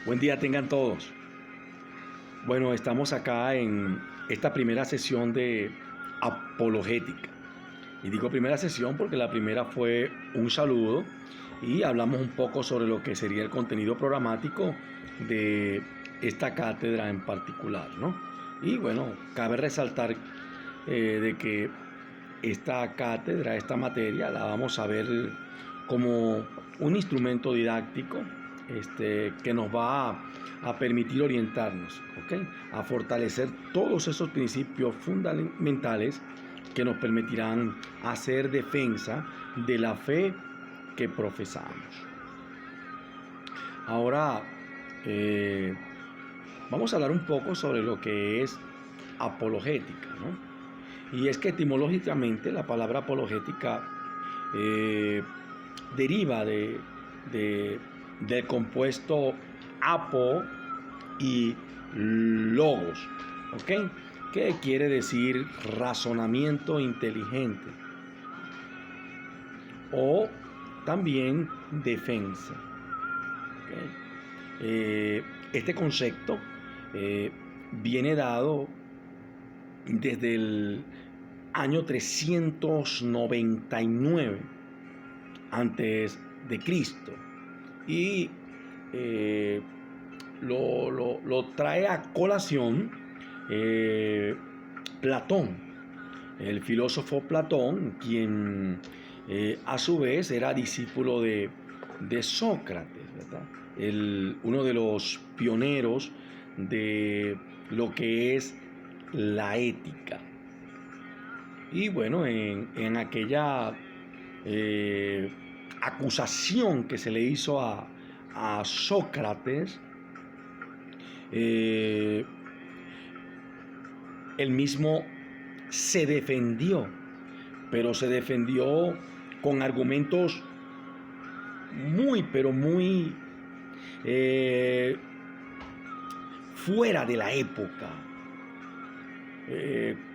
Buen día tengan todos. Bueno, estamos acá en esta primera sesión de apologética. Y digo primera sesión porque la primera fue un saludo y hablamos un poco sobre lo que sería el contenido programático de esta cátedra en particular, ¿no? Y bueno, cabe resaltar de que esta cátedra, esta materia, la vamos a ver como un instrumento didáctico que nos va a permitir orientarnos, ¿ok? A fortalecer todos esos principios fundamentales que nos permitirán hacer defensa de la fe que profesamos. Ahora vamos a hablar un poco sobre lo que es apologética, ¿no? Y es que etimológicamente la palabra apologética deriva del compuesto apo y logos, ¿ok? Que quiere decir razonamiento inteligente o también defensa. ¿Okay? Este concepto viene dado desde el año 399 antes de Cristo y lo trae a colación Platón, el filósofo Platón, quien a su vez era discípulo de Sócrates, ¿verdad? Uno de los pioneros de lo que es la ética. Y bueno, en aquella acusación que se le hizo a Sócrates, él mismo se defendió, pero se defendió con argumentos muy, pero muy fuera de la época.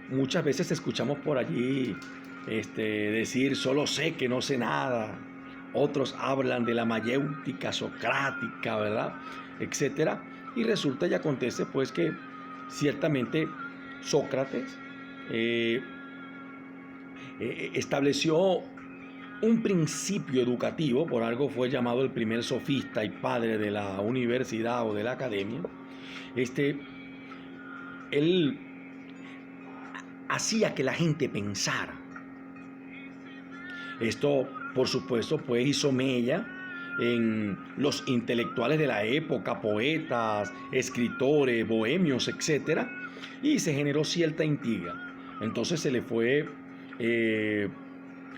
Muchas veces escuchamos por allí decir solo sé que no sé nada. Otros hablan de la mayéutica socrática, ¿verdad? Etcétera. Y resulta y acontece pues que ciertamente Sócrates estableció un principio educativo, por algo fue llamado el primer sofista y padre de la universidad o de la academia. Él hacía que la gente pensara. Esto, por supuesto, pues hizo mella en los intelectuales de la época, poetas, escritores, bohemios, etc. Y se generó cierta intriga. Entonces se le fue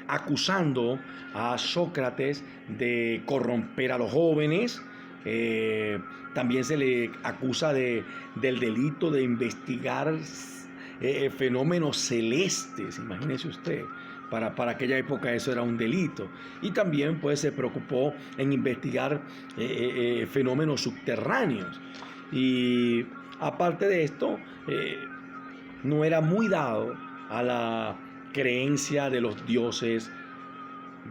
acusando a Sócrates de corromper a los jóvenes. También se le acusa del delito de investigar fenómenos celestes, imagínese usted. Para aquella época eso era un delito. Y también pues se preocupó en investigar fenómenos subterráneos. Y aparte de esto, no era muy dado a la creencia de los dioses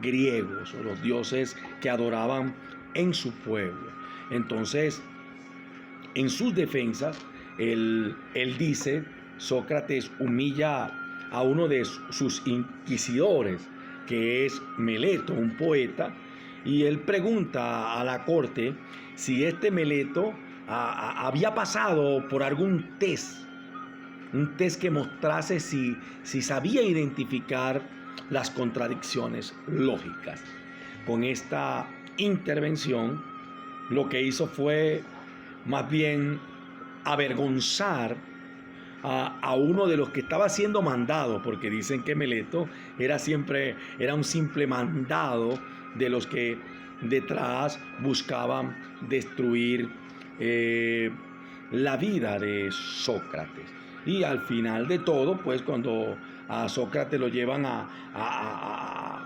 griegos o los dioses que adoraban en su pueblo. Entonces, en sus defensas, él dice, Sócrates humilla a uno de sus inquisidores, que es Meleto, un poeta, y él pregunta a la corte si este Meleto había pasado por algún test, un test que mostrase si sabía identificar las contradicciones lógicas. Con esta intervención, lo que hizo fue más bien avergonzar a uno de los que estaba siendo mandado, porque dicen que Meleto era un simple mandado de los que detrás buscaban destruir la vida de Sócrates. Y al final de todo, pues cuando a Sócrates lo llevan a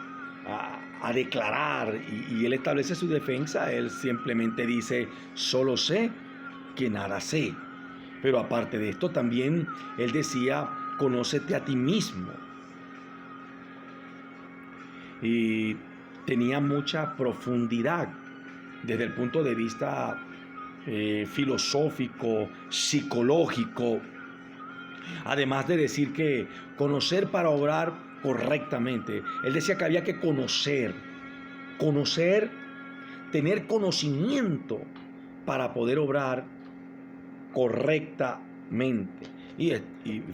declarar y él establece su defensa, él simplemente dice, solo sé que nada sé. Pero aparte de esto también él decía, conócete a ti mismo. Y tenía mucha profundidad desde el punto de vista filosófico, psicológico, además de decir que conocer para obrar correctamente. Él decía que había que conocer, tener conocimiento para poder obrar correctamente. Y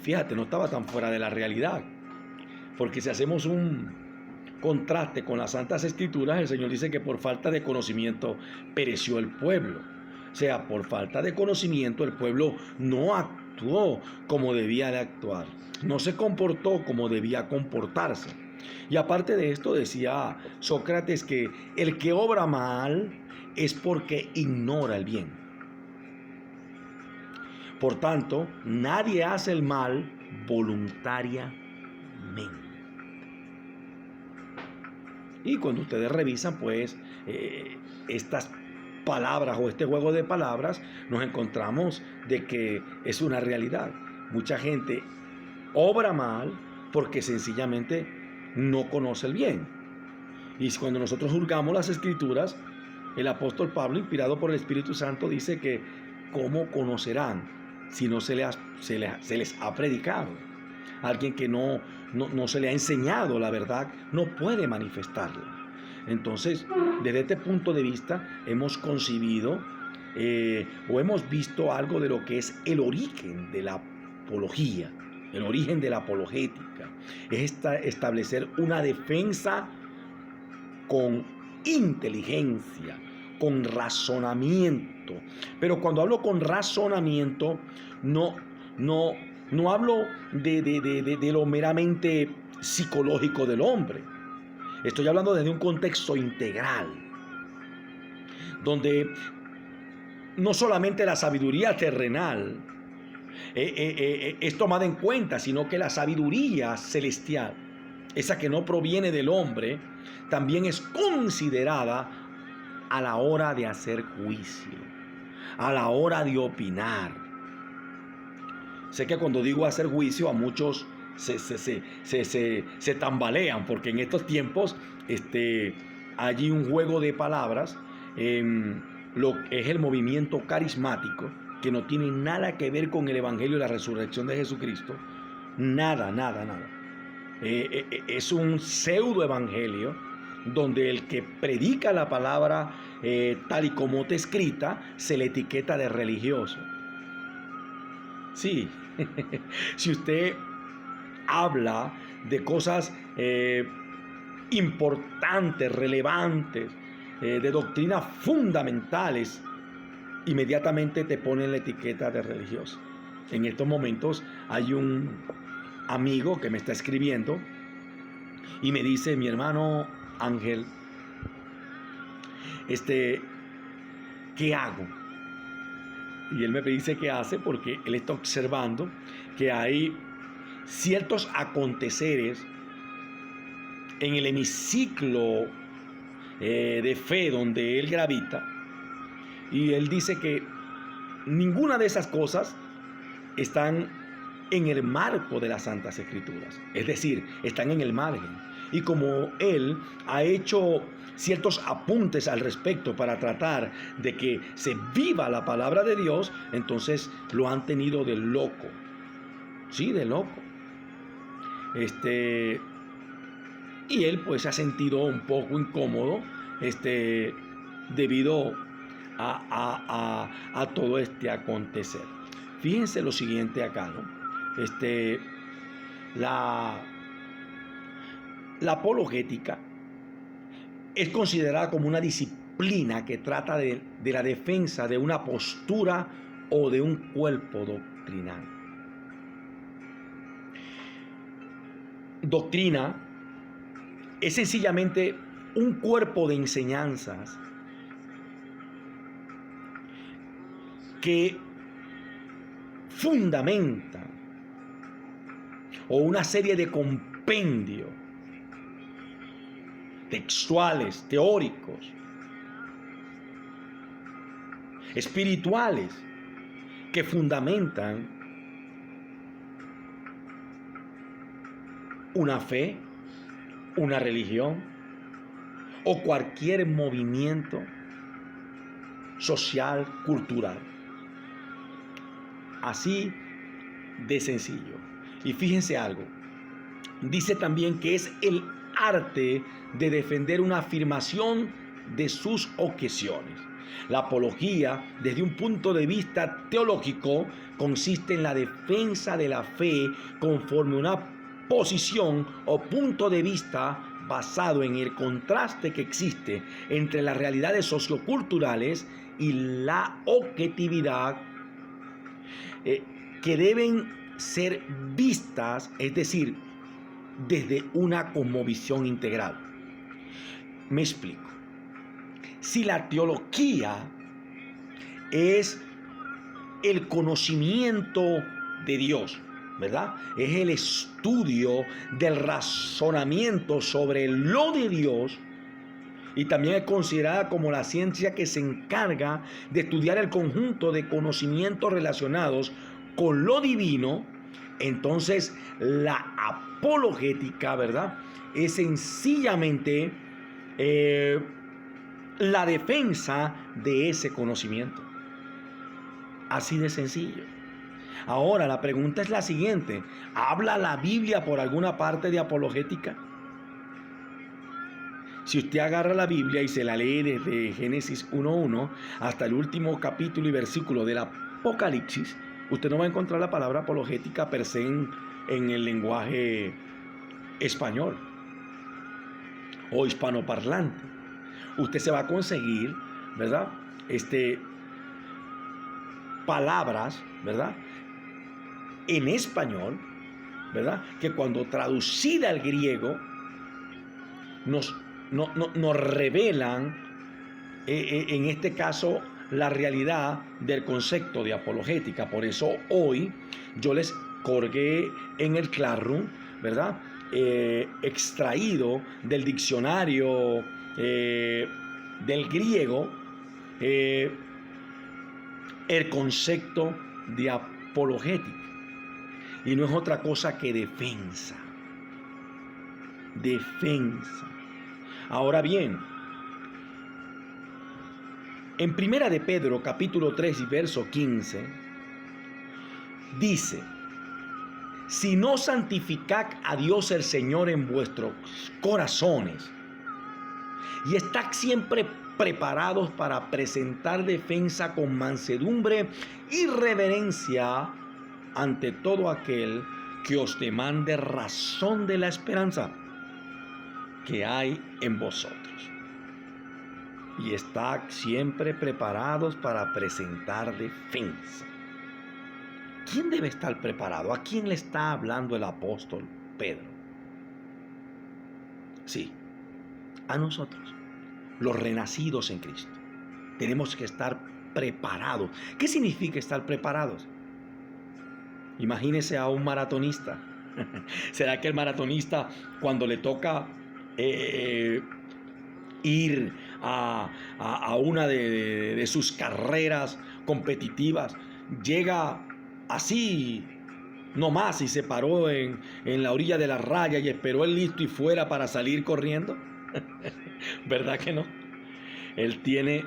fíjate, no estaba tan fuera de la realidad, porque si hacemos un contraste con las Santas Escrituras, el Señor dice que por falta de conocimiento pereció el pueblo. O sea, por falta de conocimiento el pueblo no actuó como debía de actuar, no se comportó como debía comportarse. Y aparte de esto decía Sócrates que el que obra mal es porque ignora el bien. Por tanto, nadie hace el mal voluntariamente. Y cuando ustedes revisan, pues, estas palabras o este juego de palabras, nos encontramos de que es una realidad. Mucha gente obra mal porque sencillamente no conoce el bien. Y cuando nosotros juzgamos las Escrituras, el apóstol Pablo, inspirado por el Espíritu Santo, dice que ¿cómo conocerán si no se les ha predicado? Alguien que no se le ha enseñado la verdad no puede manifestarla. Entonces, desde este punto de vista, hemos concebido o hemos visto algo de lo que es el origen de la apología, el origen de la apologética. Es establecer una defensa con inteligencia, con razonamiento. Pero cuando hablo con razonamiento, no hablo de lo meramente psicológico del hombre. Estoy hablando desde un contexto integral, donde no solamente la sabiduría terrenal es tomada en cuenta, sino que la sabiduría celestial, esa que no proviene del hombre, también es considerada a la hora de hacer juicio, a la hora de opinar. Sé que cuando digo hacer juicio, a muchos se tambalean, porque en estos tiempos hay un juego de palabras en lo que es el movimiento carismático, que no tiene nada que ver con el Evangelio y la resurrección de Jesucristo. Nada. Es un pseudo evangelio donde el que predica la palabra tal y como está escrita se le etiqueta de religioso. Sí, si usted habla de cosas importantes, relevantes, de doctrinas fundamentales, inmediatamente te ponen la etiqueta de religioso. En estos momentos hay un amigo que me está escribiendo y me dice: mi hermano Ángel, ¿qué hago? Y él me dice qué hace porque él está observando que hay ciertos aconteceres en el hemiciclo de fe donde él gravita, y él dice que ninguna de esas cosas están en el marco de las Santas Escrituras, es decir, están en el margen. Y como él ha hecho ciertos apuntes al respecto para tratar de que se viva la palabra de Dios, entonces lo han tenido de loco. Sí, de loco. Y él pues se ha sentido un poco incómodo debido a todo este acontecer. Fíjense lo siguiente acá, ¿no? La apologética es considerada como una disciplina que trata de la defensa de una postura o de un cuerpo doctrinal. Doctrina es sencillamente un cuerpo de enseñanzas que fundamenta, o una serie de compendios textuales, teóricos, espirituales, que fundamentan una fe, una religión o cualquier movimiento social, cultural. Así de sencillo. Y fíjense algo. Dice también que es el arte de defender una afirmación de sus objeciones. La apología, desde un punto de vista teológico, consiste en la defensa de la fe conforme una posición o punto de vista basado en el contraste que existe entre las realidades socioculturales y la objetividad que deben ser vistas, es decir, desde una cosmovisión integral. Me explico. Si la teología es el conocimiento de Dios, ¿verdad? Es el estudio del razonamiento sobre lo de Dios, y también es considerada como la ciencia que se encarga de estudiar el conjunto de conocimientos relacionados con lo divino. Entonces la apologética, ¿verdad?, es sencillamente la defensa de ese conocimiento. Así de sencillo. Ahora la pregunta es la siguiente: ¿habla la Biblia por alguna parte de apologética? Si usted agarra la Biblia y se la lee desde Génesis 1:1 hasta el último capítulo y versículo del Apocalipsis, usted no va a encontrar la palabra apologética per se en el lenguaje español o hispanoparlante. Usted se va a conseguir, ¿verdad?, palabras, ¿verdad?, en español, ¿verdad?, que cuando traducida al griego nos revelan, en este caso, la realidad del concepto de apologética. Por eso hoy yo les colgué en el Classroom, ¿verdad?, extraído del diccionario del griego, el concepto de apologética. Y no es otra cosa que defensa. Defensa. Ahora bien, en Primera de Pedro, capítulo 3 y verso 15, dice: si no santificad a Dios el Señor en vuestros corazones, y estad siempre preparados para presentar defensa con mansedumbre y reverencia ante todo aquel que os demande razón de la esperanza que hay en vosotros. Y estad siempre preparados para presentar defensa. ¿Quién debe estar preparado? ¿A quién le está hablando el apóstol Pedro? Sí, a nosotros, los renacidos en Cristo. Tenemos que estar preparados. ¿Qué significa estar preparados? Imagínese a un maratonista. ¿Será que el maratonista, cuando le toca ir a una de sus carreras competitivas, llega así nomás y se paró en la orilla de la raya y esperó el listo y fuera para salir corriendo? ¿Verdad que no? Él tiene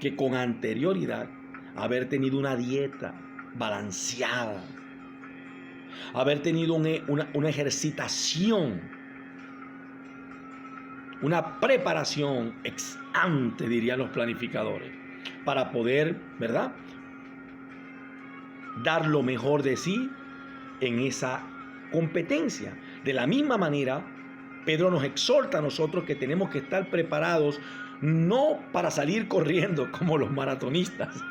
que con anterioridad haber tenido una dieta balanceada, haber tenido una ejercitación, una preparación ex ante, dirían los planificadores, para poder, ¿verdad?, dar lo mejor de sí en esa competencia. De la misma manera, Pedro nos exhorta a nosotros que tenemos que estar preparados, no para salir corriendo como los maratonistas,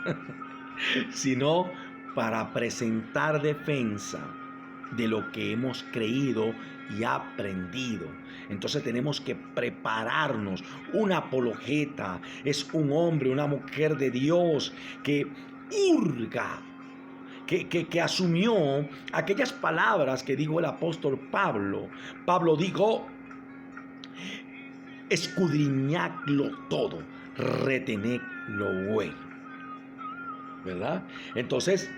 sino para presentar defensa de lo que hemos creído y aprendido. Entonces tenemos que prepararnos. Un apologeta es un hombre, una mujer de Dios que hurga, que asumió aquellas palabras que dijo el apóstol Pablo. Pablo dijo: escudriñadlo todo, retened lo bueno, ¿verdad? Entonces,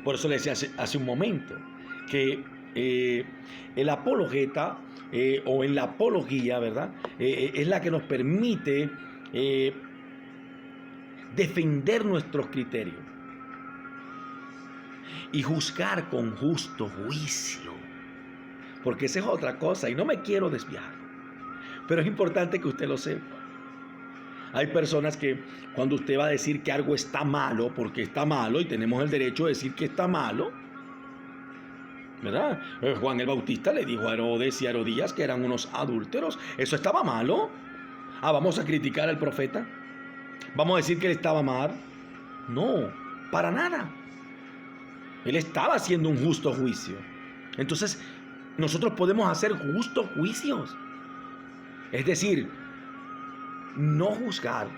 por eso le decía hace un momento que el apologeta o en la apología, ¿verdad?, es la que nos permite defender nuestros criterios y juzgar con justo juicio. Porque esa es otra cosa y no me quiero desviar. Pero es importante que usted lo sepa. Hay personas que cuando usted va a decir que algo está malo, porque está malo y tenemos el derecho de decir que está malo, ¿verdad? Juan el Bautista le dijo a Herodes y a Herodías que eran unos adúlteros. Eso estaba malo. Vamos a criticar al profeta. Vamos a decir que él estaba mal. No, para nada. Él estaba haciendo un justo juicio. Entonces, nosotros podemos hacer justos juicios. Es decir, no juzgar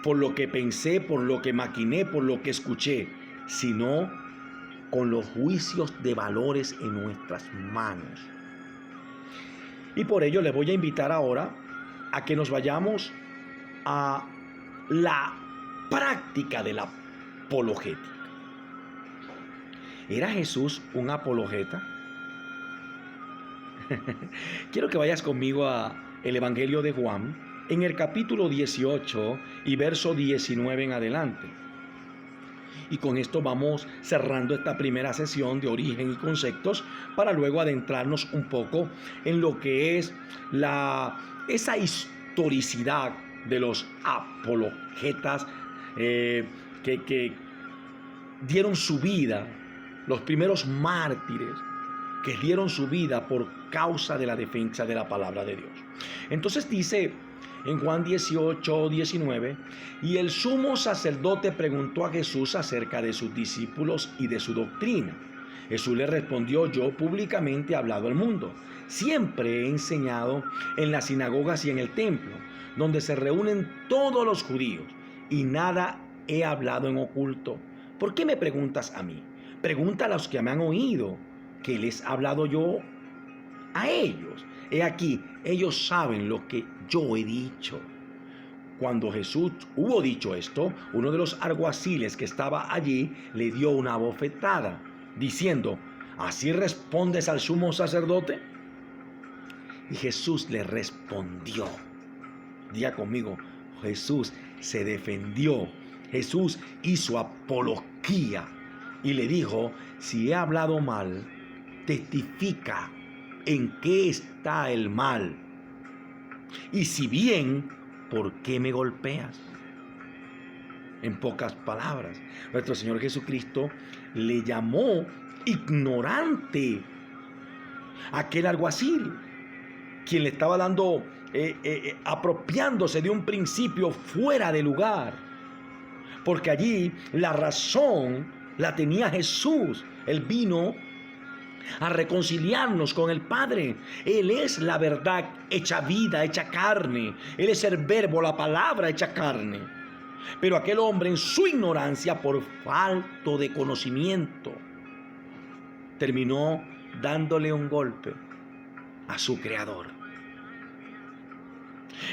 por lo que pensé, por lo que maquiné, por lo que escuché, sino con los juicios de valores en nuestras manos. Y por ello les voy a invitar ahora a que nos vayamos a la práctica de la apologética. ¿Era Jesús un apologeta? Quiero que vayas conmigo a el Evangelio de Juan, en el capítulo 18 y verso 19 en adelante. Y con esto vamos cerrando esta primera sesión de origen y conceptos para luego adentrarnos un poco en lo que es esa historicidad de los apologetas que dieron su vida, los primeros mártires que dieron su vida por causa de la defensa de la palabra de Dios. Entonces dice en Juan 18, 19, y el sumo sacerdote preguntó a Jesús acerca de sus discípulos y de su doctrina. Jesús le respondió: yo públicamente he hablado al mundo. Siempre he enseñado en las sinagogas y en el templo, donde se reúnen todos los judíos, y nada he hablado en oculto. ¿Por qué me preguntas a mí? Pregunta a los que me han oído, que les he hablado yo a ellos. He aquí, ellos saben lo que yo he dicho. Cuando Jesús hubo dicho esto, uno de los alguaciles que estaba allí le dio una bofetada, diciendo: ¿así respondes al sumo sacerdote? Y Jesús le respondió. Diga conmigo, Jesús se defendió. Jesús hizo apología y le dijo: si he hablado mal, testifica en qué está el mal. Y si bien, ¿por qué me golpeas? En pocas palabras, nuestro Señor Jesucristo le llamó ignorante a aquel alguacil, quien le estaba dando, apropiándose de un principio fuera de lugar. Porque allí la razón la tenía Jesús. Él vino a reconciliarnos con el Padre. Él es la verdad hecha vida, hecha carne. Él es el verbo, la palabra hecha carne. Pero aquel hombre, en su ignorancia, por falto de conocimiento, terminó dándole un golpe a su Creador.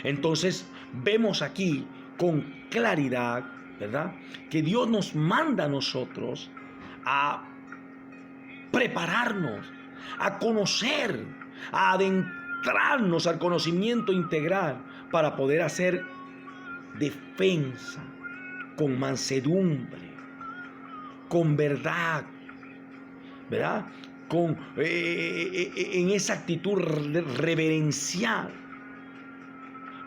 Entonces vemos aquí con claridad, ¿verdad?, que Dios nos manda a nosotros a prepararnos, a conocer, a adentrarnos al conocimiento integral para poder hacer defensa con mansedumbre, con verdad, ¿verdad?, en esa actitud reverencial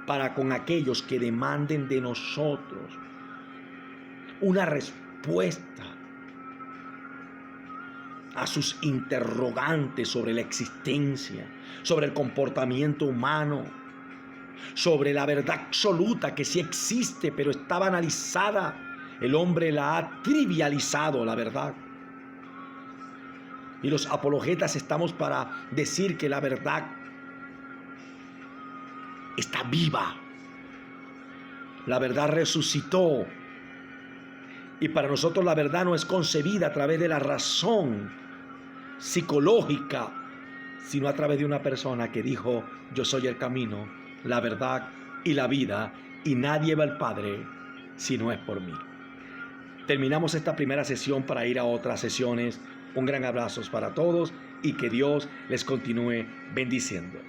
para con aquellos que demanden de nosotros una respuesta a sus interrogantes sobre la existencia, sobre el comportamiento humano, sobre la verdad absoluta que sí existe, pero está banalizada. El hombre la ha trivializado, la verdad. Y los apologetas estamos para decir que la verdad está viva. La verdad resucitó. Y para nosotros la verdad no es concebida a través de la razón psicológica, sino a través de una persona que dijo: yo soy el camino, la verdad y la vida, y nadie va al Padre si no es por mí. Terminamos esta primera sesión para ir a otras sesiones. Un gran abrazo para todos y que Dios les continúe bendiciendo.